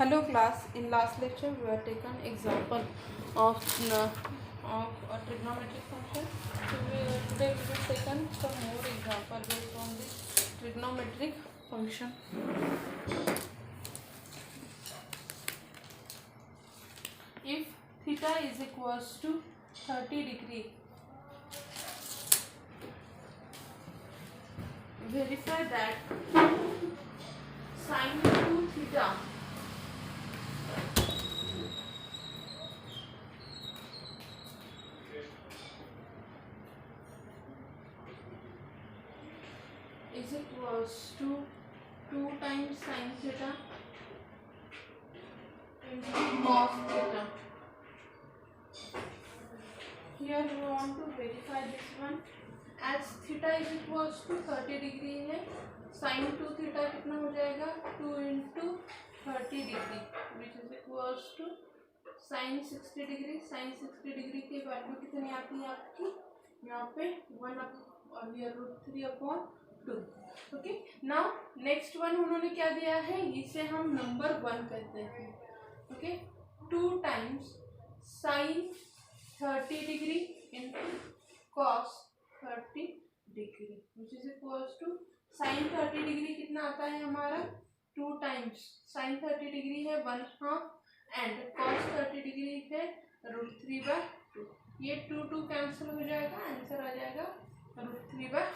Hello class. In last lecture we have taken example of a trigonometric function. Today we will taken some more example based on this trigonometric function. If theta is equals to 30 degree, verify that sin 2 theta is equals to 2 times sin theta into cos theta. Here we want to verify this one. As theta is equals to 30 degree है, sin 2 theta कितना हो जाएगा 2 into 30 degree which is equals to sin 60 degree. sin 60 degree की value कितनी आती है आपकी यहाँ पे 1 और ये √3/2. ओके. नाउ नेक्स्ट वन उन्होंने क्या दिया है, इसे हम नंबर 1 कहते हैं. Okay. 2 times sin 30 degree into cos 30 degree which is equals to sin 30 degree कितना आता है हमारा 2 टाइम्स sin 30 डिग्री है 1/2 एंड cos 30 डिग्री है √3/2. ये 2 कैंसिल हो जाएगा, आंसर आ जाएगा √3/2.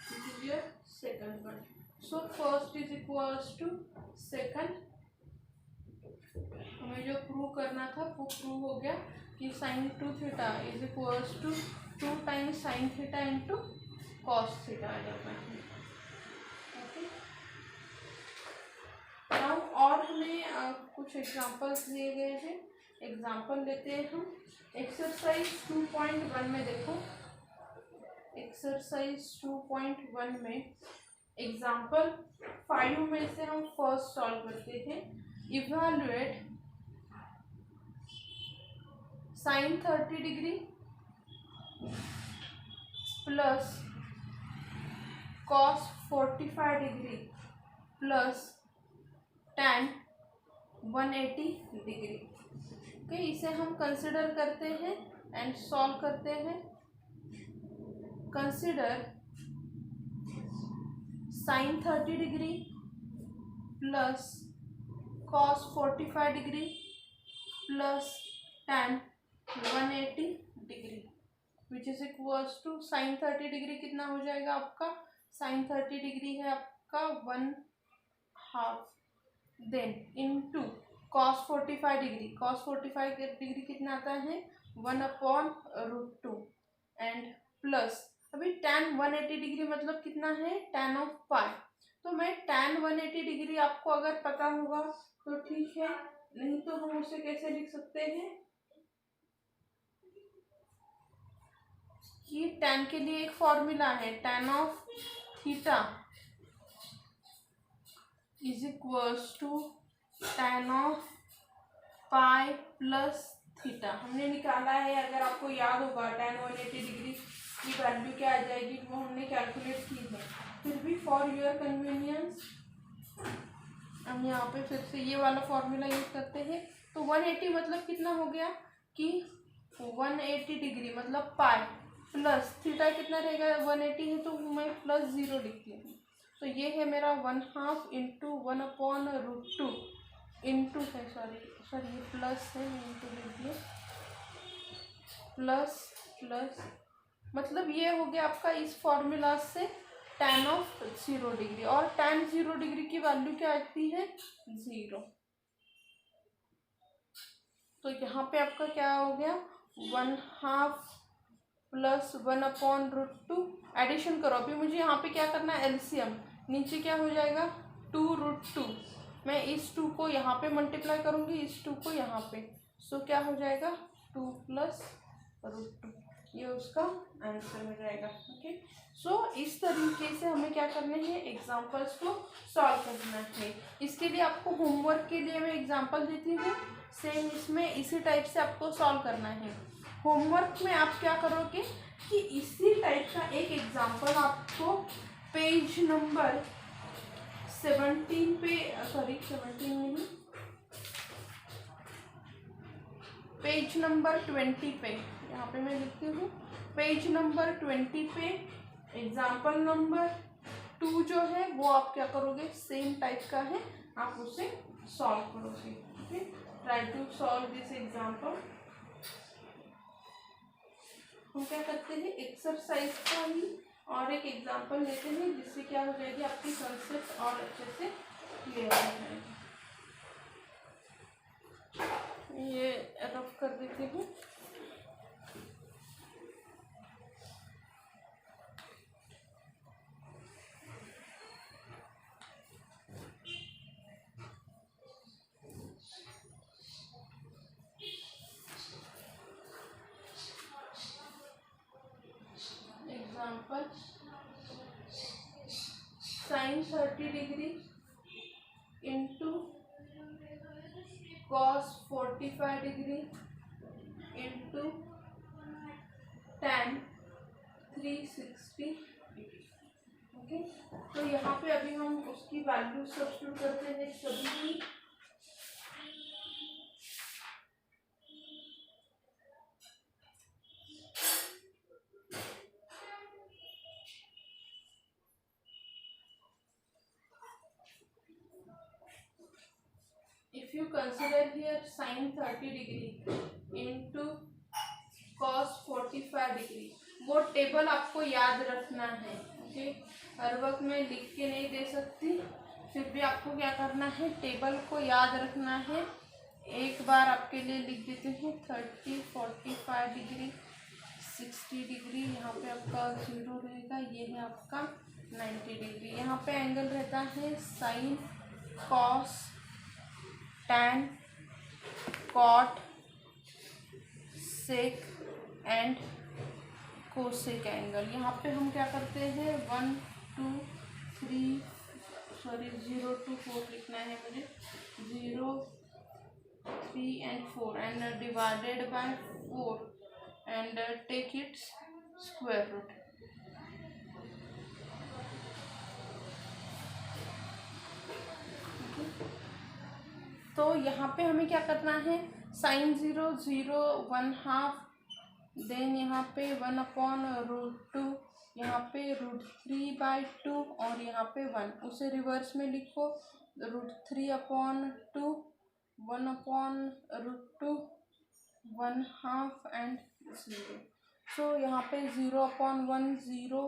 This is your second one. So first is equals to second. हमें जो प्रूव करना था वो प्रूव हो गया कि sin 2 theta is equals to 2 times sin theta into cos theta आ जाता है. ओके. नाउ और हमें कुछ एग्जांपल्स दिए गए हैं. एग्जांपल लेते हैं हम. एक्सरसाइज 2.1 में देखो. एक्सरसाइज 2.1 में एग्जांपल 5 में से हम फर्स्ट सॉल्व करते हैं. Evaluate sin 30 degree plus cos 45 degree plus tan 180 degree. Okay. इसे हम कंसिडर करते हैं एंड सॉल्व करते हैं. Consider sin 30 degree plus cos 45 degree plus tan 180 degree which is equals to sin 30 degree कितना हो जाएगा आपका sin 30 डिग्री है आपका 1/2 then into cos 45 degree. cos 45 degree कितना आता है 1/√2 एंड प्लस अभी tan 180 डिग्री मतलब कितना है tan ऑफ पाई. तो मैं tan 180 डिग्री आपको अगर पता होगा तो ठीक है, नहीं तो हम उसे कैसे लिख सकते हैं कि tan के लिए एक फॉर्मूला है tan of theta is equals to tan of pi plus theta. हमने निकाला है, अगर आपको याद होगा tan 180 डिग्री की वैल्यू क्या आ जाएगी वो हमने कैलकुलेट की है. फिर भी फॉर योर कन्वीनियंस हम यहाँ पे फिर से ये वाला फॉर्मूला यूज करते हैं. तो 180 मतलब कितना हो गया कि 180 डिग्री मतलब पाई प्लस थीटा कितना रहेगा 180 है तो मैं प्लस 0 लिखती हूँ. तो ये है मेरा 1/2 इंटू 1/√2 इंटू है सॉरी ये प्लस है, इंटू लिख दिए प्लस प्लस मतलब ये हो गया आपका इस फॉर्मूला से tan ऑफ 0 डिग्री. और tan 0 डिग्री की वैल्यू क्या आती है 0. तो यहाँ पे आपका क्या हो गया 1/2 प्लस 1/√2. एडिशन करो. अभी मुझे यहाँ पे क्या करना है एलसीएम. नीचे क्या हो जाएगा 2√2. मैं इस 2 को यहाँ पे मल्टीप्लाई करूँगी, इस 2 को यहाँ पे. सो क्या हो जाएगा 2 प्लस √2. ये उसका आंसर हो जाएगा. ओके. सो इस तरीके से हमें क्या करने हैं एग्जांपल्स को सॉल्व करना है. इसके लिए आपको होमवर्क के लिए मैं एग्जांपल देती हूँ. सेम इसमें इसी टाइप से आपको सॉल्व करना है. होमवर्क में आप क्या करोगे कि इसी टाइप का एक एग्जांपल आपको पेज नंबर 17 पे 17 नहीं पेज नंबर 20 पे, यहाँ पे मैं लिखती हूँ पेज नंबर 20 पे एग्जाम्पल नंबर 2 जो है वो आप क्या करोगे, सेम टाइप का है, आप उसे सॉल्व करोगे। Okay, try to solve this example. हम क्या करते हैं, एक्सरसाइज का ही और एक एग्जाम्पल लेते हैं, जिससे क्या हो जाएगी, आपकी कंसेप्ट और अच्छे से क्लियर हो जाएगी। ये रफ कर देती हूँ। Example, sine 30 degree into cos 45 degree into tan 360 degree. Okay, तो यहाँ पे अभी हम उसकी वैल्यू सब्स्टिट्यूट करते हैं सभी की। If you consider here sin 30 degree into cos 45 degree, वो टेबल आपको याद रखना है। ओके, हर वक्त मैं लिख के नहीं दे सकती, फिर भी आपको क्या करना है, टेबल को याद रखना है। एक बार आपके लिए लिख देती हूँ 30, 45 डिग्री, 60 डिग्री, यहाँ पे आपका 0 रहेगा, ये है आपका 90 डिग्री। यहाँ पे एंगल रहता है sine, cos, tan, cot, sec and cosec angle. यहाँ पे हम क्या करते हैं, 1, 2, 3, 0 to 4 लिखना है मुझे, 0, 3 and 4 and divided by 4 and take its square root। तो यहाँ पे हमें क्या करना है, साइन 0, 0, 1/2, देन यहाँ पे 1/√2, यहाँ पे √3/2 और यहाँ पे 1, उसे रिवर्स में लिखो, √3/2, 1/√2, 1/2 एंड 0। सो यहाँ पे 0/1 0,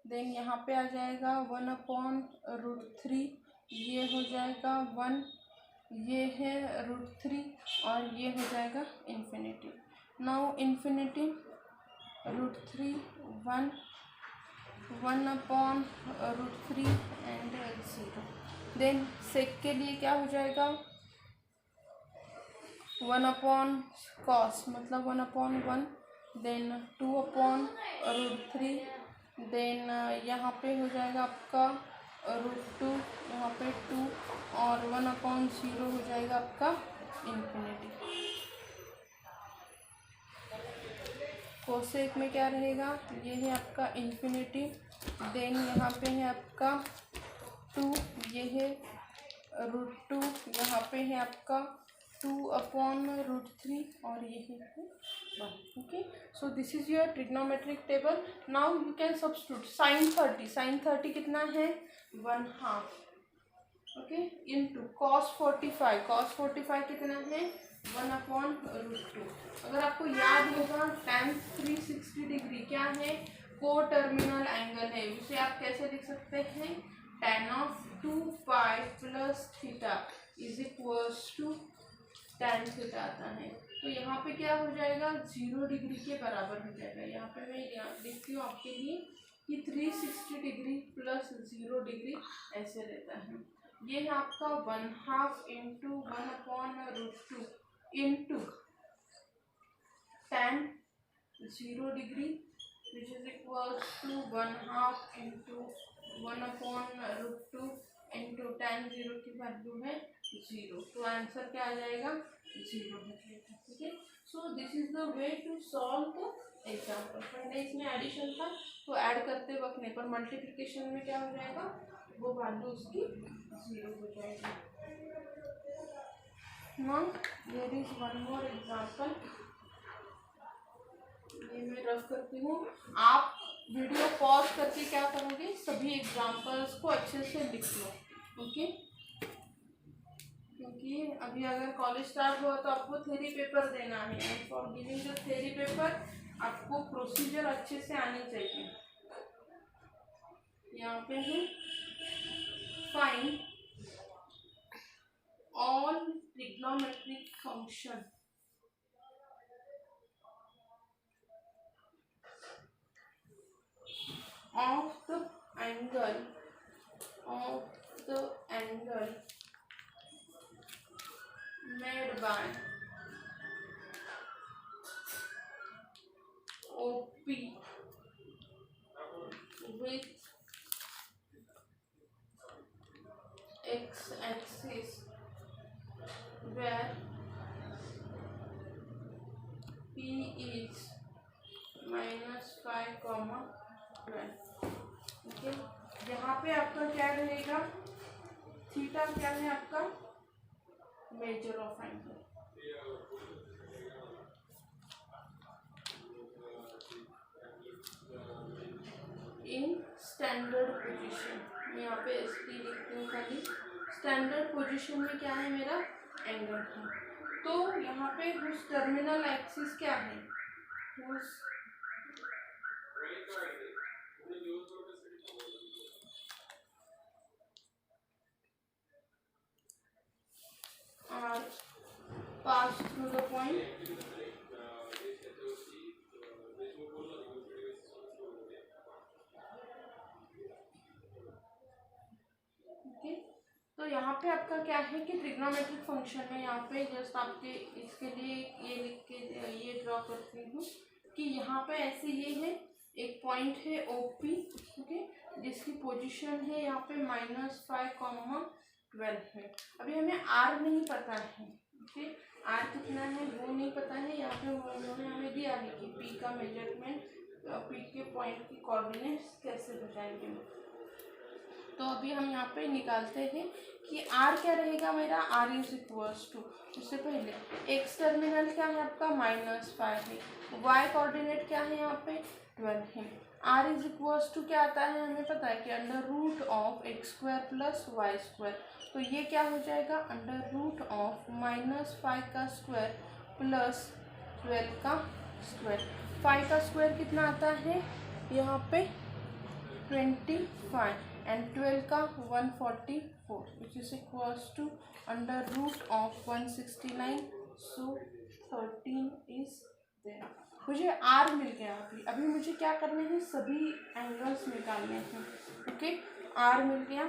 देन यहाँ पे आ जाएगा 1/√3, ये हो जाएगा 1, ये है √3 और ये हो जाएगा infinity. Now infinity, √3, 1, 1/√3 and 0। Then sec के लिए क्या हो जाएगा, 1/cos मतलब 1/1, देन 2/√3, देन यहाँ पे हो जाएगा आपका √2, यहाँ पे 2 और 1/0 हो जाएगा आपका इन्फिनिटी। कोसेक में क्या रहेगा, ये है आपका इन्फिनिटी, देन यहाँ पे है आपका 2, ये है √2, यहाँ पे है आपका 2/√3 और ये है 1। Okay, so this is your trigonometric table. Now you can substitute sine 30 कितना है, 1/2, ओके, इंटू कॉस 45 कितना है, 1/√2। अगर आपको याद होगा tan 360 डिग्री क्या है, को टर्मिनल एंगल है, उसे आप कैसे लिख सकते हैं, tan of 2π + theta is equals to tan theta आता है। तो यहाँ पे क्या हो जाएगा, 0 डिग्री के बराबर हो जाएगा। यहाँ पे मैं लिखती हूँ आपके लिए कि 360 डिग्री + 0 डिग्री ऐसे रहता है। ये है आपका 1/2 into 1/√2 into tan 0 degree which is equals to 1/2 into 1/√2 into tan 0 की वैल्यू है 0। तो आंसर क्या आ जाएगा, 0 हो जाएगा। ठीक है, so this is the way to solve the example. पहले इसमें एडिशन था, तो ऐड करते वक्त नहीं, पर मल्टीप्लिकेशन में क्या हो जाएगा, वो वैल्यू उसकी 0 हो जाएगी। Now there is one more example. अभी मैं रफ करती हूँ। आप वीडियो पॉज करके क्या करोगे, सभी एग्जाम्पल्स को अच्छे से लिख लो, ओके। क्योंकि अभी अगर कॉलेज स्टार्ट हुआ तो आपको थ्योरी पेपर देना है, and for giving the theory paper आपको प्रोसीजर अच्छे से आनी चाहिए। यहाँ पे है find all trigonometric function of the angle made by OP with x-axis where P is -5, 12, okay. यहाँ पे आपका क्या रहेगा, थीटा क्या है आपका, measure of angle. In standard position, मैं यहाँ पे एस टी लिखती हूँ खाली। स्टैंडर्ड पोजीशन में क्या है, मेरा एंगल है। तो यहाँ पे उस टर्मिनल एक्सिस क्या है, उस pass through the point, okay. तो यहाँ पे आपका क्या है कि ट्रिग्नोमेट्रिक फंक्शन में यहाँ पे जस्ट आपके इसके लिए ये लिख के ये ड्रॉ करती हूँ कि यहाँ पे ऐसे ये है, एक पॉइंट है ओपी, ओके, जिसकी पोजीशन है यहाँ पे -5, 12 है। अभी हमें आर नहीं पता है, ओके, आर कितना है वो नहीं पता है। यहाँ पे उन्होंने हमें दिया है कि पी का मेजरमेंट, पी के पॉइंट की कोऑर्डिनेट्स कैसे बताएंगे। तो अभी हम यहाँ पे निकालते हैं कि आर क्या रहेगा मेरा, आर इज इक्वल्स टू, उससे पहले एक्स टर्मिनल क्या है आपका -5 है, वाई कोऑर्डिनेट क्या है यहाँ पे 12 है। आर इज इक्वल्स टू क्या आता है हमें पता है कि √(x² + y², तो ये क्या हो जाएगा √(-5 का स्क्वायर + 12 का स्क्वायर। 5 का स्क्वायर कितना आता है यहाँ पे 25 एंड 12 का 144, which is equals to √(169), so 13 is there. मुझे आर मिल गया। अभी मुझे क्या करने हैं, सभी एंगल्स निकालने हैं, ओके। आर मिल गया।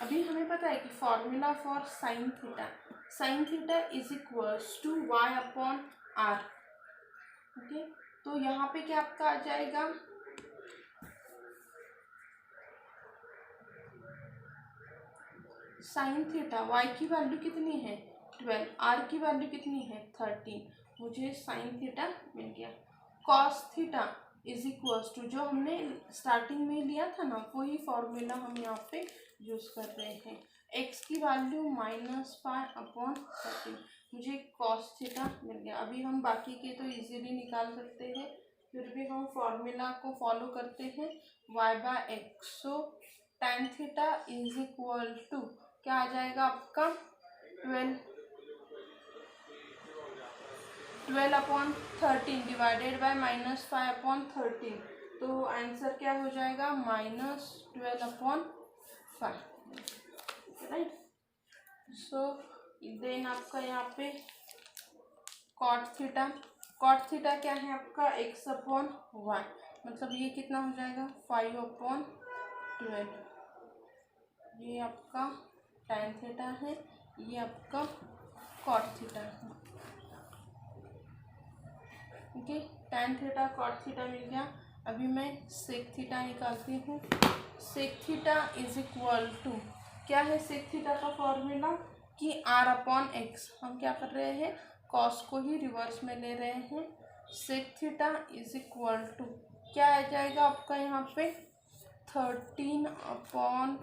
अभी हमें पता है कि formula for sine theta is equals to y/r, okay. तो यहाँ पे क्या आपका आ जाएगा, साइन थीटा y की वैल्यू कितनी है 12, r की वैल्यू कितनी है 13, मुझे साइन थीटा मिल गया। Cos theta is equals to, जो हमने स्टार्टिंग में लिया था ना, वही फॉर्मूला हम यहाँ पे यूज कर रहे हैं। x की वैल्यू -5/13, मुझे कॉस थीटा मिल गया। अभी हम बाकी के तो इजीली निकाल सकते हैं, फिर भी हम फॉर्मूला को फॉलो करते हैं, y/x। So tan theta is equal to क्या आ जाएगा आपका 12/13 डिवाइडेड बाय -5/13, तो आंसर क्या हो जाएगा -12/5, राइट। सो देन आपका यहाँ पे कॉट थीटा क्या है आपका x/y, मतलब ये कितना हो जाएगा 5/12, ये आपका tan थीटा है, ये आपका कॉट थीटा है, okay. tan theta cot theta मिल गया। अभी मैं सेक थीटा निकालती हूँ। Sec theta is equal to क्या है, सेक थीटा का फॉर्मूला कि r/x, हम क्या कर रहे हैं, कॉस को ही रिवर्स में ले रहे हैं। Sec theta is equal to क्या आ जाएगा आपका यहाँ पे 13/5,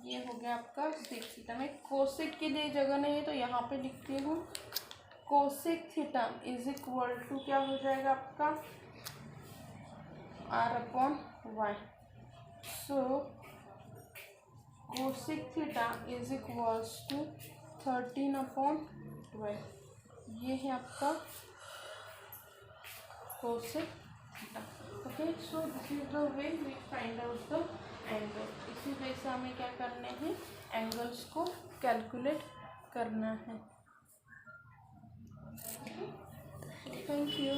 ये हो गया आपका सेक थीटा। में कोसेक के लिए जगह नहीं है तो यहाँ पे लिखती हूँ cosec theta is equal to क्या हो जाएगा आपका r/y। So cosec theta is equals to 13/12। ये है आपका cosec theta. Okay, so this is the way we find out the angle. इसी वे से हमें क्या करने हैं, एंगल्स को कैलकुलेट करना है। Thank you.